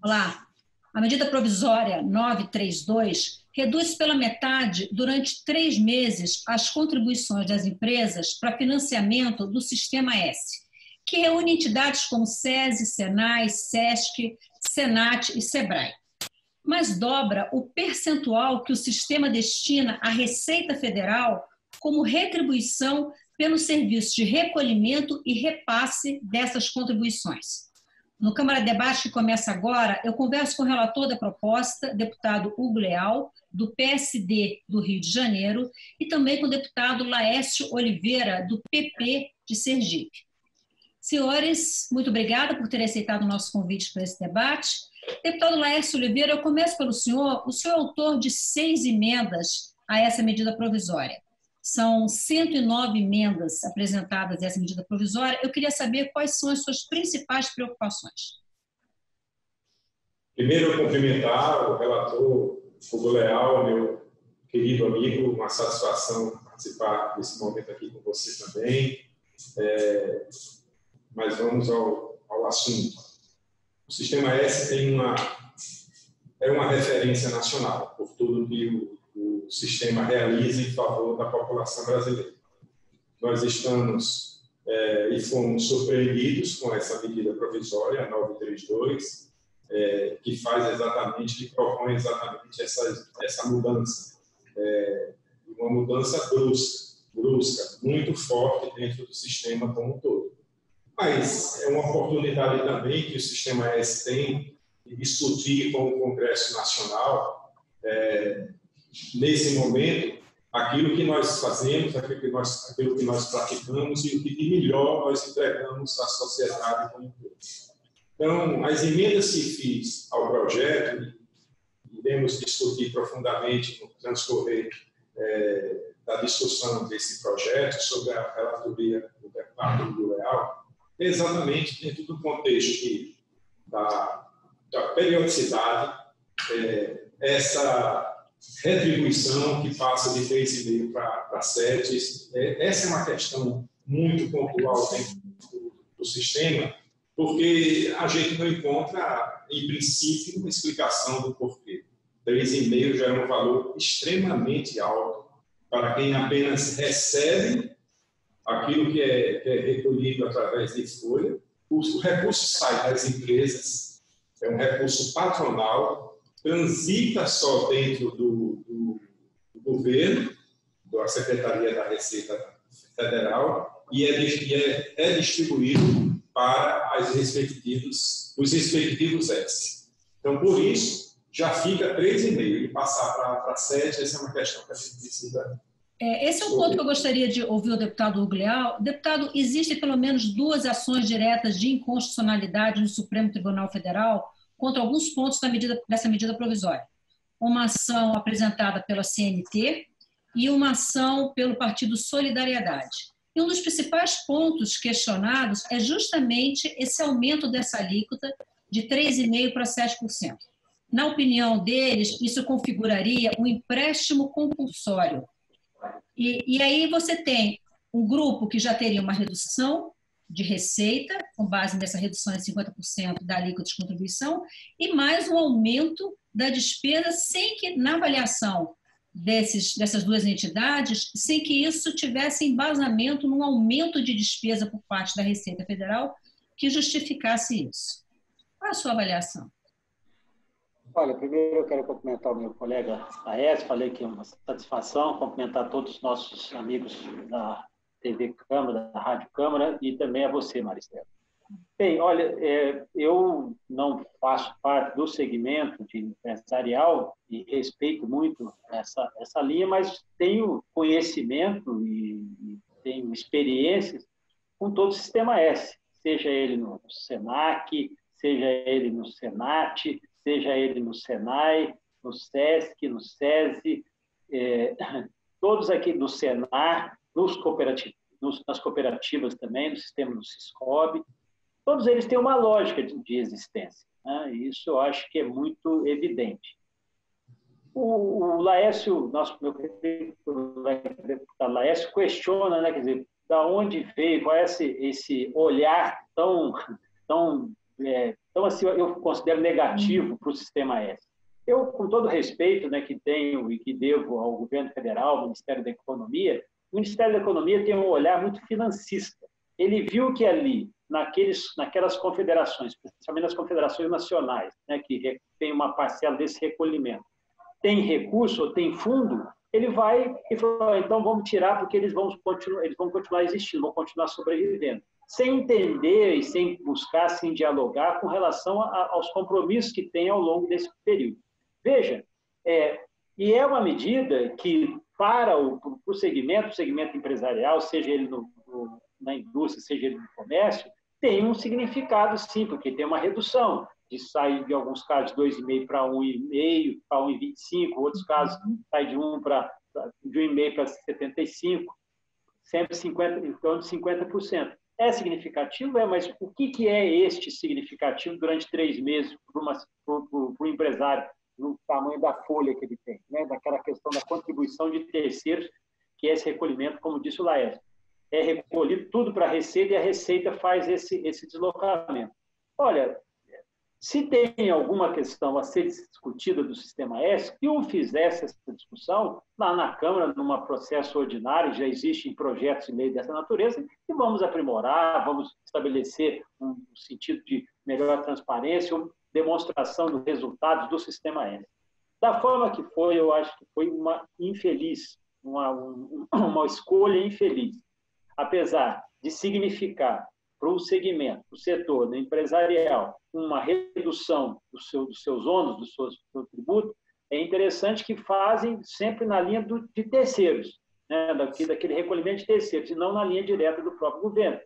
Olá. A medida provisória 932 reduz pela metade, durante 3 meses, as contribuições das empresas para financiamento do Sistema S, que reúne entidades como SESI, SENAI, SESC, SENAT e SEBRAE, mas dobra o percentual que o sistema destina à Receita Federal como retribuição pelo serviço de recolhimento e repasse dessas contribuições. No Câmara Debate, que começa agora, eu converso com o relator da proposta, deputado Hugo Leal, do PSD do Rio de Janeiro, e também com o deputado Laércio Oliveira, do PP de Sergipe. Senhores, muito obrigada por terem aceitado o nosso convite para esse debate. Deputado Laércio Oliveira, eu começo pelo senhor. O senhor é autor de 6 emendas a essa medida provisória. São 109 emendas apresentadas a essa medida provisória. Eu queria saber quais são as suas principais preocupações. Primeiro, eu cumprimentar o relator Hugo Leal, meu querido amigo, uma satisfação participar desse momento aqui com você também. Mas vamos ao assunto. O Sistema S é uma referência nacional por tudo que o sistema realiza em favor da população brasileira. Nós estamos e fomos surpreendidos com essa medida provisória, 932, que propõe exatamente essa mudança. Uma mudança brusca, muito forte dentro do sistema como um todo. Mas é uma oportunidade também que o Sistema S tem de discutir com o Congresso Nacional, nesse momento, aquilo que nós fazemos, aquilo que nós praticamos e o que de melhor nós entregamos à sociedade como um todo. Então, as emendas que fiz ao projeto, iremos discutir profundamente no transcorrer da discussão desse projeto sobre a relatoria do deputado Hugo Leal, exatamente dentro do contexto da periodicidade, essa retribuição que passa de 3,5 para 7. Essa é uma questão muito pontual dentro do sistema, porque a gente não encontra, em princípio, uma explicação do porquê. 3,5 já é um valor extremamente alto para quem apenas recebe aquilo que é recolhido através de folha. O recurso sai das empresas, é um recurso patronal, transita só dentro do governo, da Secretaria da Receita Federal, e é distribuído para os respectivos S. Então, por isso, já fica 3,5, e passar para 7, essa é uma questão que a gente precisa... Esse é um ponto que eu gostaria de ouvir o deputado Hugo Leal. Deputado, existem pelo menos 2 ações diretas de inconstitucionalidade no Supremo Tribunal Federal contra alguns pontos dessa medida provisória. Uma ação apresentada pela CNT e uma ação pelo Partido Solidariedade. E um dos principais pontos questionados é justamente esse aumento dessa alíquota de 3,5% para 7%. Na opinião deles, isso configuraria um empréstimo compulsório. E aí você tem um grupo que já teria uma redução de receita, com base nessa redução em 50% da alíquota de contribuição, e mais um aumento da despesa, sem que, na avaliação dessas 2 entidades, sem que isso tivesse embasamento num aumento de despesa por parte da Receita Federal que justificasse isso. Qual a sua avaliação? Olha, primeiro eu quero cumprimentar o meu colega Laércio, falei que é uma satisfação cumprimentar todos os nossos amigos da TV Câmara, da Rádio Câmara, e também a você, Maristela. Bem, olha, eu não faço parte do segmento de empresarial e respeito muito essa linha, mas tenho conhecimento e tenho experiências com todo o Sistema S, seja ele no SENAC, seja ele no SENAT, seja ele no SENAI, no SESC, no SESI, todos aqui do SENAR, nas cooperativas também, no sistema do Siscob, todos eles têm uma lógica de existência, né? E isso eu acho que é muito evidente. O Laércio, meu querido deputado Laércio, questiona, né, quer dizer, da onde veio, qual é esse olhar tão Então, assim, eu considero negativo para o Sistema S. Eu, com todo o respeito, né, que tenho e que devo ao governo federal, ao Ministério da Economia, o Ministério da Economia tem um olhar muito financista. Ele viu que ali, naquelas confederações, principalmente nas confederações nacionais, né, que tem uma parcela desse recolhimento, tem recurso ou tem fundo, ele vai e falou, então vamos tirar porque eles vão continuar existindo, vão continuar sobrevivendo, sem entender e sem buscar, sem dialogar com relação aos compromissos que tem ao longo desse período. Veja, e é uma medida que, para o segmento empresarial, seja ele na indústria, seja ele no comércio, tem um significado, sim, porque tem uma redução de sair, de alguns casos, de 2,5 para 1,5, para 1,25, outros casos, sai de 1,5 para 75, sempre 50, em torno de 50%. É significativo? Mas o que é este significativo durante 3 meses para o empresário, no tamanho da folha que ele tem, né? Daquela questão da contribuição de terceiros, que é esse recolhimento, como disse o Laércio. É recolhido tudo para a Receita e a Receita faz esse deslocamento. Olha, se tem alguma questão a ser discutida do Sistema S, que o fizesse essa discussão lá na Câmara, num processo ordinário, já existem projetos de lei dessa natureza, e vamos aprimorar, vamos estabelecer um sentido de melhor transparência, demonstração dos resultados do Sistema S. Da forma que foi, eu acho que foi uma escolha infeliz. Apesar de significar para o segmento, para o setor empresarial, uma redução dos seus ônus, do seu tributo, é interessante que fazem sempre na linha de terceiros, né? daquele recolhimento de terceiros, e não na linha direta do próprio governo.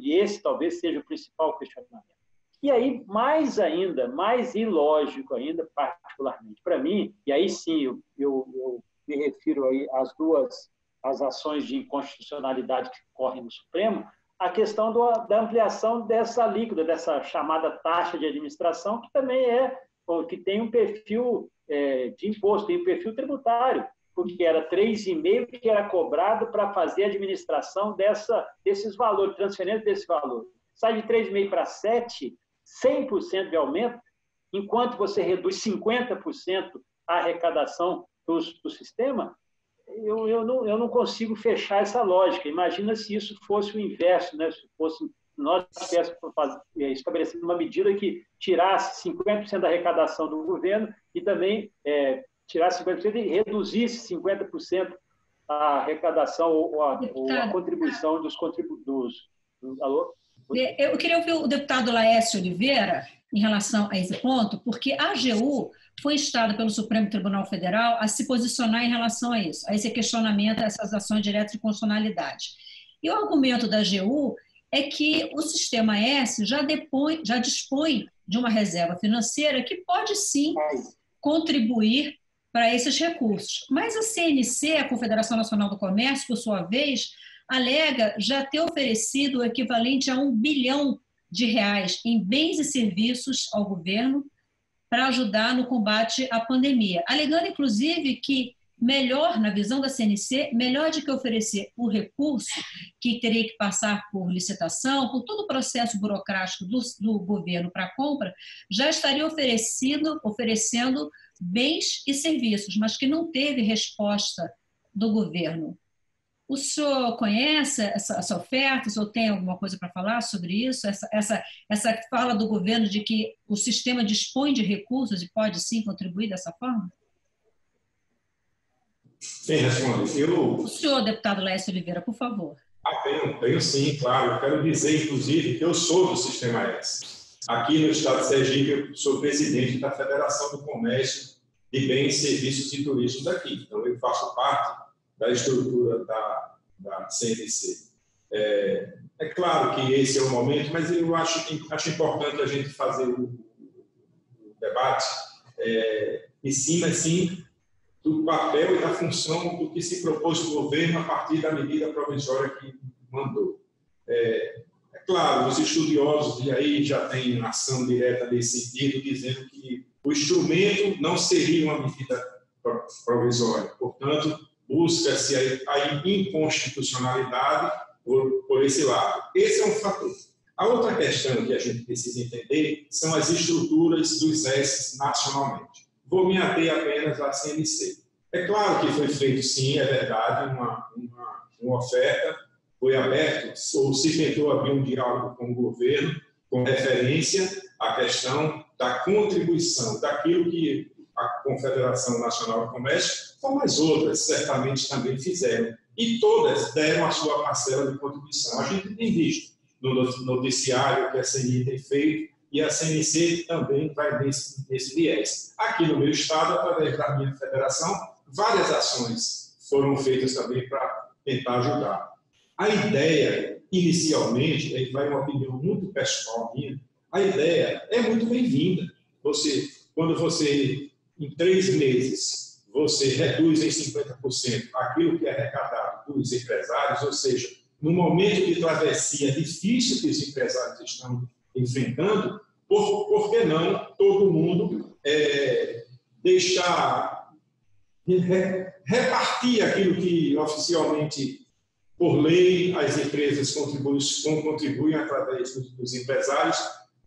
E esse talvez seja o principal questionamento. E aí, mais ainda, mais ilógico ainda, particularmente para mim, e aí sim eu me refiro aí às ações de inconstitucionalidade que correm no Supremo, a questão da ampliação dessa alíquota, dessa chamada taxa de administração, que também que tem um perfil de imposto, tem um perfil tributário, porque era 3,5% que era cobrado para fazer a administração desses valores, transferência desse valor. Sai de 3,5% para 7%, 100% de aumento, enquanto você reduz 50% a arrecadação do sistema, eu não consigo fechar essa lógica. Imagina se isso fosse o inverso, né? Se nós estivéssemos estabelecendo uma medida que tirasse 50% da arrecadação do governo e também tirasse 50% e reduzisse 50% a arrecadação ou a contribuição dos contribuidores. Alô? Eu queria ouvir o deputado Laércio Oliveira em relação a esse ponto, porque a AGU foi instada pelo Supremo Tribunal Federal a se posicionar em relação a isso, a esse questionamento, a essas ações diretas de constitucionalidade. E o argumento da AGU é que o Sistema S já dispõe de uma reserva financeira que pode sim contribuir para esses recursos. Mas a CNC, a Confederação Nacional do Comércio, por sua vez, alega já ter oferecido o equivalente a R$1 bilhão em bens e serviços ao governo para ajudar no combate à pandemia, alegando, inclusive, que melhor, na visão da CNC, melhor do que oferecer o recurso, que teria que passar por licitação, por todo o processo burocrático do governo para a compra, já estaria oferecendo bens e serviços, mas que não teve resposta do governo. O senhor conhece essa oferta? O senhor tem alguma coisa para falar sobre isso? Essa fala do governo de que o sistema dispõe de recursos e pode sim contribuir dessa forma? Quem responde? O senhor, deputado Laércio Oliveira, por favor. Tenho sim, claro. Eu quero dizer, inclusive, que eu sou do Sistema S. Aqui no estado de Sergipe, eu sou presidente da Federação do Comércio de Bens, Serviços e Turismo daqui. Então, eu faço parte da estrutura da CNC. É claro que esse é o momento, mas eu acho importante a gente fazer o debate em cima, sim, do papel e da função do que se propôs o governo a partir da medida provisória que mandou. É claro, os estudiosos, e aí já tem ação direta nesse sentido, dizendo que o instrumento não seria uma medida provisória. Portanto, busca-se a inconstitucionalidade por esse lado. Esse é um fator. A outra questão que a gente precisa entender são as estruturas dos S nacionalmente. Vou me ater apenas à CNC. É claro que foi feito, sim, é verdade, uma oferta, foi aberto, ou se tentou abrir um diálogo com o governo, com referência à questão da contribuição, daquilo que a Confederação Nacional do Comércio, como as outras, certamente também fizeram. E todas deram a sua parcela de contribuição. A gente tem visto no noticiário que a CNI tem feito, e a CNC também vai nesse viés. Aqui no meu estado, através da minha federação, várias ações foram feitas também para tentar ajudar. A ideia, inicialmente, aí vai uma opinião muito pessoal minha, a ideia é muito bem-vinda. Quando você, em 3 meses, você reduz em 50% aquilo que é arrecadado dos empresários, ou seja, no momento de travessia difícil que os empresários estão enfrentando, por que não todo mundo deixar repartir aquilo que oficialmente, por lei, as empresas contribuem através dos empresários.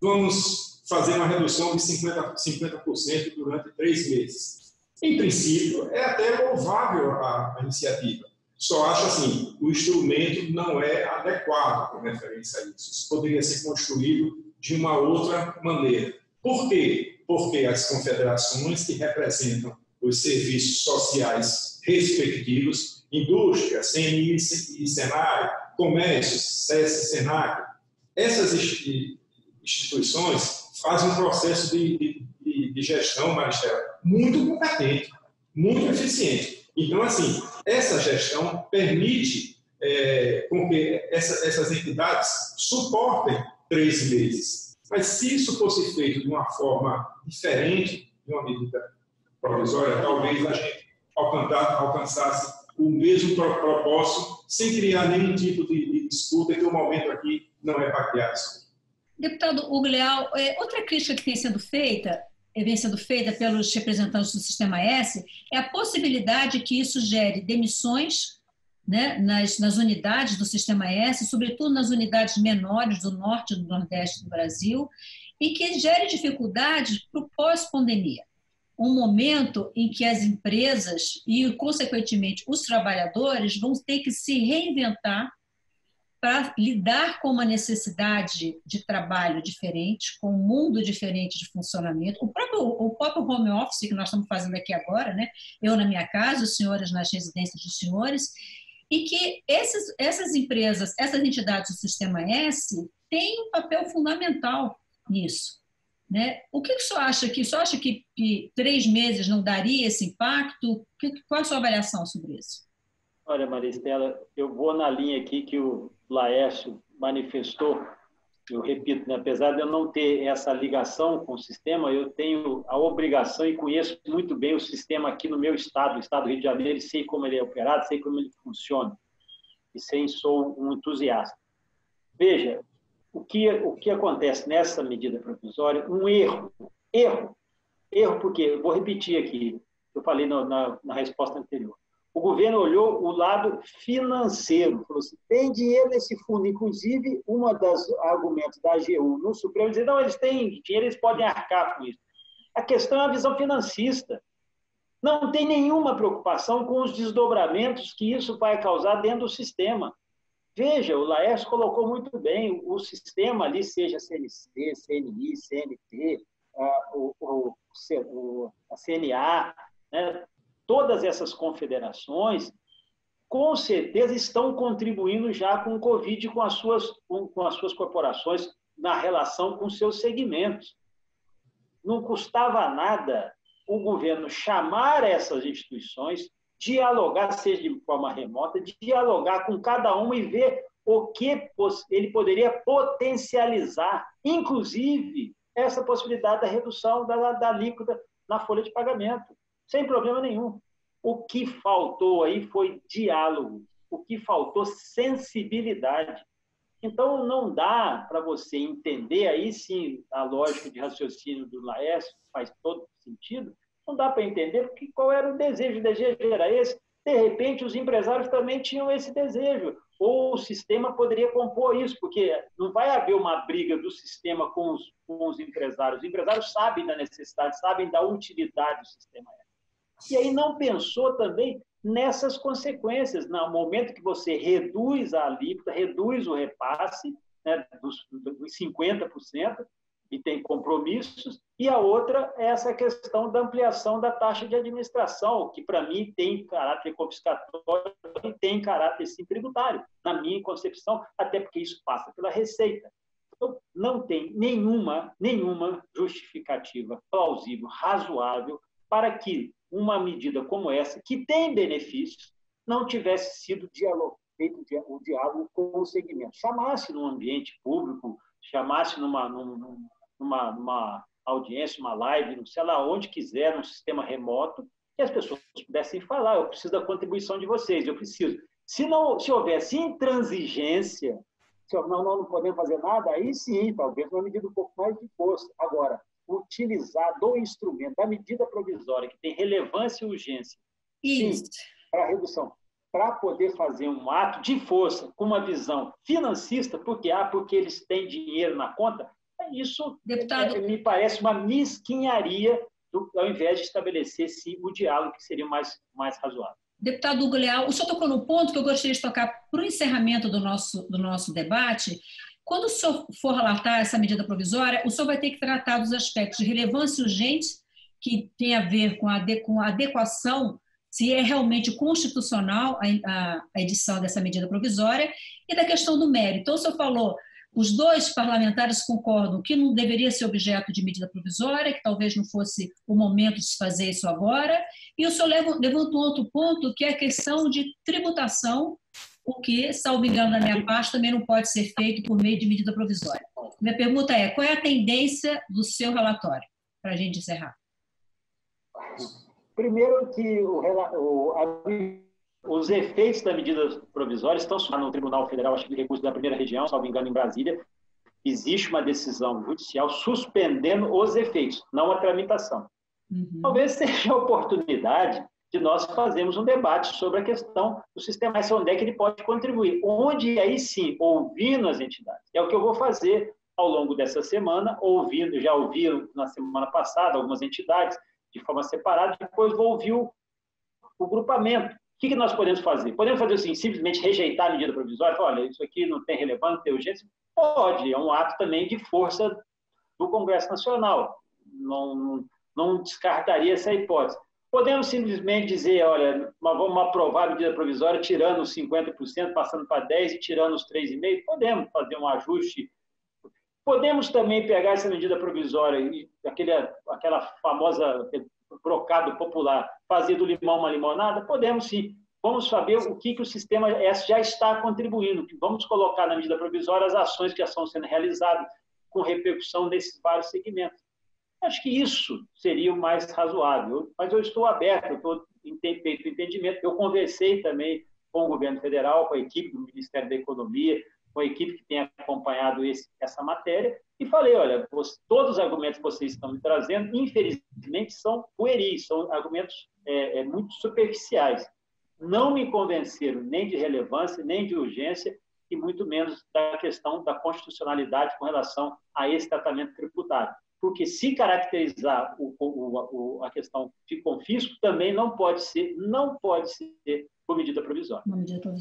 Vamos fazer uma redução de 50% durante 3 meses. Em princípio, é até louvável a iniciativa. Só acho assim, o instrumento não é adequado com referência a isso. Isso poderia ser construído de uma outra maneira. Por quê? Porque as confederações que representam os serviços sociais respectivos, indústria, CNI e Senai, comércio, SESC, Senac, essas instituições fazem um processo de gestão, Maristela, muito competente, muito eficiente. Então, assim, essa gestão permite com que essas entidades suportem 3 meses. Mas se isso fosse feito de uma forma diferente, de uma medida provisória, talvez a gente alcançasse o mesmo propósito sem criar nenhum tipo de disputa, que o momento aqui não é para criar isso. Deputado Hugo Leal, outra crítica que vem sendo feita pelos representantes do Sistema S é a possibilidade que isso gere demissões, né, nas unidades do Sistema S, sobretudo nas unidades menores do norte e do nordeste do Brasil, e que gere dificuldades para o pós-pandemia. Um momento em que as empresas e, consequentemente, os trabalhadores vão ter que se reinventar para lidar com uma necessidade de trabalho diferente, com um mundo diferente de funcionamento. O próprio home office que nós estamos fazendo aqui agora, né? Eu na minha casa, os senhores nas residências dos senhores, e que essas empresas, essas entidades do Sistema S têm um papel fundamental nisso. Né? O que o senhor acha aqui? O senhor acha que 3 meses não daria esse impacto? Qual a sua avaliação sobre isso? Olha, Maristela, eu vou na linha aqui que o Laércio manifestou. Eu repito, né, apesar de eu não ter essa ligação com o sistema, eu tenho a obrigação e conheço muito bem o sistema aqui no meu estado, o estado do Rio de Janeiro, e sei como ele é operado, sei como ele funciona. E sou um entusiasta. Veja, o que acontece nessa medida provisória? Um erro porque, eu vou repetir aqui, eu falei na resposta anterior. O governo olhou o lado financeiro, falou assim, tem dinheiro nesse fundo. Inclusive, um dos argumentos da AGU no Supremo dizer, não, eles têm dinheiro, eles podem arcar com isso. A questão é a visão financista. Não tem nenhuma preocupação com os desdobramentos que isso vai causar dentro do sistema. Veja, o Laércio colocou muito bem, o sistema ali, seja CNC, CNI, CNT, a CNA, né? Todas essas confederações, com certeza, estão contribuindo já com o Covid, com as suas corporações, na relação com seus segmentos. Não custava nada o governo chamar essas instituições, dialogar, seja de forma remota, dialogar com cada uma e ver o que ele poderia potencializar, inclusive essa possibilidade da redução da alíquota na folha de pagamento, sem problema nenhum. O que faltou aí foi diálogo, o que faltou sensibilidade. Então, não dá para você entender, aí sim, a lógica de raciocínio do Laércio faz todo sentido, não dá para entender qual era o desejo era esse. De repente, os empresários também tinham esse desejo. ou o sistema poderia compor isso, porque não vai haver uma briga do sistema com os empresários. Os empresários sabem da necessidade, sabem da utilidade do sistema S. E aí não pensou também nessas consequências, no momento que você reduz a alíquota, reduz o repasse, né, dos 50%, e tem compromissos, e a outra é essa questão da ampliação da taxa de administração, que para mim tem caráter confiscatório e tem caráter sim tributário, na minha concepção, até porque isso passa pela Receita. Então, não tem nenhuma justificativa plausível, razoável, para que uma medida como essa, que tem benefícios, não tivesse sido feito o diálogo com o segmento. Chamasse no ambiente público, chamasse numa audiência, uma live, sei lá, onde quiser, num sistema remoto, que as pessoas pudessem falar, eu preciso da contribuição de vocês, eu preciso. Se houvesse intransigência, se não podemos fazer nada, aí sim, talvez uma medida um pouco mais de força. Agora, utilizar do instrumento, da medida provisória, que tem relevância e urgência, isso, para redução, para poder fazer um ato de força com uma visão financista, porque eles têm dinheiro na conta, isso me parece uma mesquinharia, ao invés de estabelecer, sim, o diálogo, que seria mais razoável. Deputado Hugo Leal, o senhor tocou no ponto que eu gostaria de tocar para o encerramento do nosso debate. Quando o senhor for relatar essa medida provisória, o senhor vai ter que tratar dos aspectos de relevância urgente, que tem a ver com a adequação, se é realmente constitucional a edição dessa medida provisória, e da questão do mérito. Então, o senhor falou, os dois parlamentares concordam que não deveria ser objeto de medida provisória, que talvez não fosse o momento de se fazer isso agora, e o senhor levanta um outro ponto, que é a questão de tributação, o que, salvo engano da minha parte, também não pode ser feito por meio de medida provisória. Minha pergunta é, qual é a tendência do seu relatório, para a gente encerrar? Primeiro que os efeitos da medida provisória estão no Tribunal Federal, acho que de recurso da primeira região, salvo engano, em Brasília. Existe uma decisão judicial suspendendo os efeitos, não a tramitação. Talvez seja a oportunidade de nós fazermos um debate sobre a questão do sistema S, onde é que ele pode contribuir, onde aí sim, ouvindo as entidades. É o que eu vou fazer ao longo dessa semana, já ouvi na semana passada algumas entidades de forma separada, depois vou ouvir o grupamento. O que nós podemos fazer? Podemos fazer assim, simplesmente rejeitar a medida provisória? Olha, isso aqui não tem relevância, não tem urgência? Pode, é um ato também de força do Congresso Nacional. Não descartaria essa hipótese. Podemos simplesmente dizer, olha, vamos aprovar a medida provisória tirando os 50%, passando para 10% e tirando os 3,5%? Podemos fazer um ajuste. Podemos também pegar essa medida provisória e aquela famosa brocado popular, fazer do limão uma limonada? Podemos sim. Vamos saber o que o sistema S já está contribuindo. Vamos colocar na medida provisória as ações que já estão sendo realizadas com repercussão nesses vários segmentos. Acho que isso seria o mais razoável. Mas eu estou aberto, eu estou feito entendimento. Eu conversei também com o governo federal, com a equipe do Ministério da Economia, com a equipe que tem acompanhado essa matéria, e falei, olha, todos os argumentos que vocês estão me trazendo, infelizmente, são pueris, são argumentos muito superficiais. Não me convenceram nem de relevância, nem de urgência, e muito menos da questão da constitucionalidade com relação a esse tratamento tributário. Porque se caracterizar a questão de confisco, também não pode ser por medida provisória.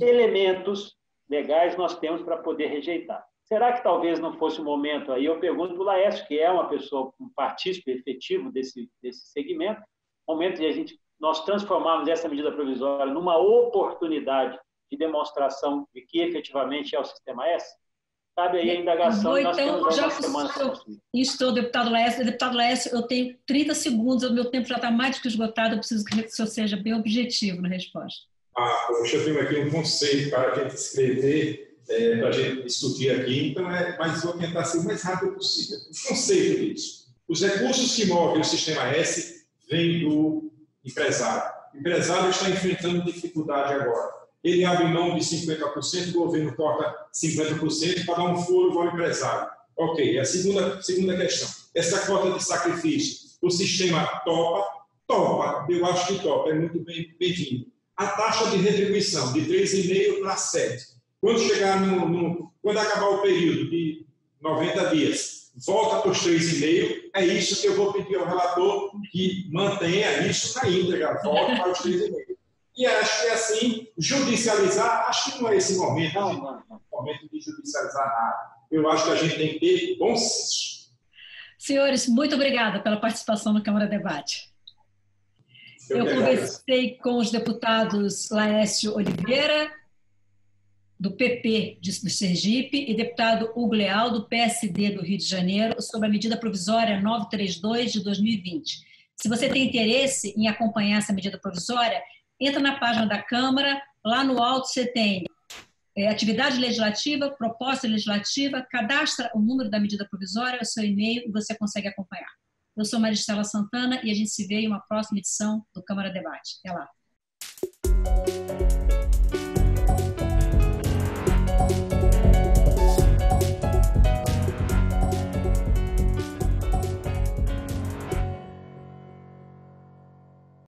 Elementos legais nós temos para poder rejeitar. Será que talvez não fosse o momento aí? Eu pergunto para o Laércio, que é uma pessoa, um partícipe efetivo desse segmento, momento de nós transformarmos essa medida provisória numa oportunidade de demonstração de que efetivamente é o sistema S? Cabe aí a indagação e nós temos algumas semanas para construir. Estou, deputado Laércio. Deputado Laércio, eu tenho 30 segundos, o meu tempo já está mais do que esgotado, eu preciso que o senhor seja bem objetivo na resposta. Poxa, eu tenho aqui um conceito para a gente escrever, para a gente discutir aqui, então mas vou tentar ser o mais rápido possível. O conceito disso. Os recursos que movem o sistema S vêm do empresário. O empresário está enfrentando dificuldade agora. Ele abre mão de 50%, o governo corta 50% para dar um fôlego ao empresário. Ok, a segunda questão. Essa cota de sacrifício, o sistema topa, eu acho que topa, é muito bem-vindo. A taxa de retribuição de 3,5% para 7%. Quando chegar quando acabar o período de 90 dias, volta para os 3,5, é isso que eu vou pedir ao relator, que mantenha isso na íntegra, volta para os 3,5. E acho que assim, judicializar, acho que não é esse momento, momento de judicializar nada. Eu acho que a gente tem que ter bom senso. Senhores, muito obrigada pela participação no Câmara Debate. Eu conversei com os deputados Laércio Oliveira, do PP do Sergipe, e deputado Hugo Leal, do PSD do Rio de Janeiro, sobre a medida provisória 932 de 2020. Se você tem interesse em acompanhar essa medida provisória, entra na página da Câmara, lá no alto você tem atividade legislativa, proposta legislativa, cadastra o número da medida provisória, o seu e-mail, e você consegue acompanhar. Eu sou Maristela Santana e a gente se vê em uma próxima edição do Câmara Debate. Até lá.